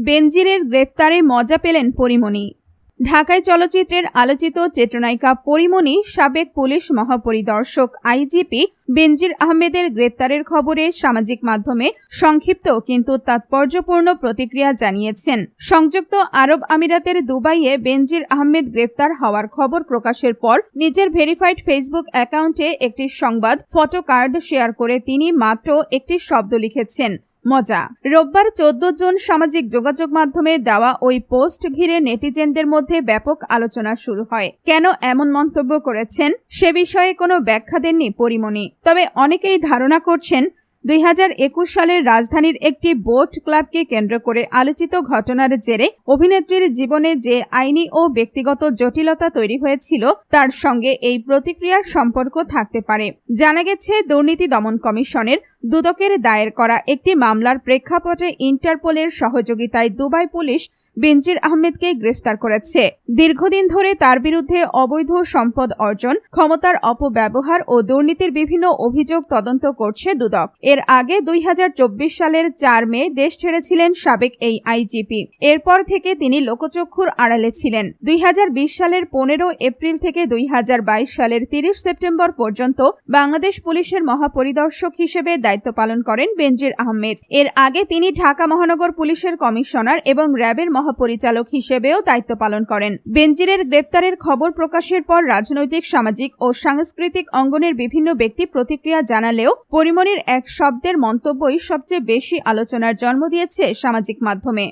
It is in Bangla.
বেনজিরের গ্রেফতারে মজা পেলেন পরীমণি। ঢাকায় চলচ্চিত্রের আলোচিত চিত্রনায়িকা পরীমণি সাবেক পুলিশ মহাপরিদর্শক আইজিপি বেনজির আহমেদের গ্রেফতারের খবরে সামাজিক মাধ্যমে সংক্ষিপ্ত কিন্তু তাৎপর্যপূর্ণ প্রতিক্রিয়া জানিয়েছেন। সংযুক্ত আরব আমিরাতের দুবাইয়ে বেনজির আহমেদ গ্রেফতার হওয়ার খবর প্রকাশের পর নিজের ভেরিফাইড ফেসবুক অ্যাকাউন্টে একটি সংবাদ ফটো কার্ড শেয়ার করে তিনি মাত্র একটি শব্দ লিখেছেন, মজা। রোববার 14 জুন সামাজিক যোগাযোগ মাধ্যমে দেওয়া ওই পোস্ট ঘিরে নেটিজেনদের মধ্যে ব্যাপক আলোচনা শুরু হয়। কেন এমন মন্তব্য করেছেন সে বিষয়ে কোনো ব্যাখ্যা দেননি পরীমণি। তবে অনেকেই ধারণা করছেন 2021 সালের রাজধানীর একটি বোট ক্লাবকে কেন্দ্র করে আলোচিত ঘটনার জেরে অভিনেত্রীর জীবনে যে আইনি ও ব্যক্তিগত জটিলতা তৈরি হয়েছিল তার সঙ্গে এই প্রতিক্রিয়ার সম্পর্ক থাকতে পারে। জানা গেছে, দুর্নীতি দমন কমিশনের দুদকের দায়ের করা একটি মামলার প্রেক্ষাপটে ইন্টারপোলের সহযোগিতায় দুবাই পুলিশ বেনজির আহমেদকে গ্রেফতার করেছে। দীর্ঘদিন ধরে তার বিরুদ্ধে অবৈধ সম্পদ অর্জন, ক্ষমতার অপব্যবহার ও দুর্নীতির বিভিন্ন অভিযোগ তদন্ত করছে দুদক। এর আগে 2024 সালের 4 মে দেশ ছেড়েছিলেন সাবেক এই আইজিপি। এরপর থেকে তিনি লোকচক্ষুর আড়ালে ছিলেন। 2020 সালের 15 এপ্রিল থেকে 2022 সালের 30 সেপ্টেম্বর পর্যন্ত বাংলাদেশ পুলিশের মহাপরিদর্শক হিসেবে দায়িত্ব পালন করেন বেনজির আহমেদ। এর আগে তিনি ঢাকা মহানগর পুলিশের কমিশনার এবং র্যাবের মহাপরিচালক হিসেবেও দায়িত্ব পালন করেন। বেনজিরের গ্রেপ্তারের খবর প্রকাশের পর রাজনৈতিক, সামাজিক ও সাংস্কৃতিক অঙ্গনের বিভিন্ন ব্যক্তি প্রতিক্রিয়া জানালেও পরীমণির এক শব্দের মন্তব্যই সবচেয়ে বেশি আলোচনার জন্ম দিয়েছে সামাজিক মাধ্যমে।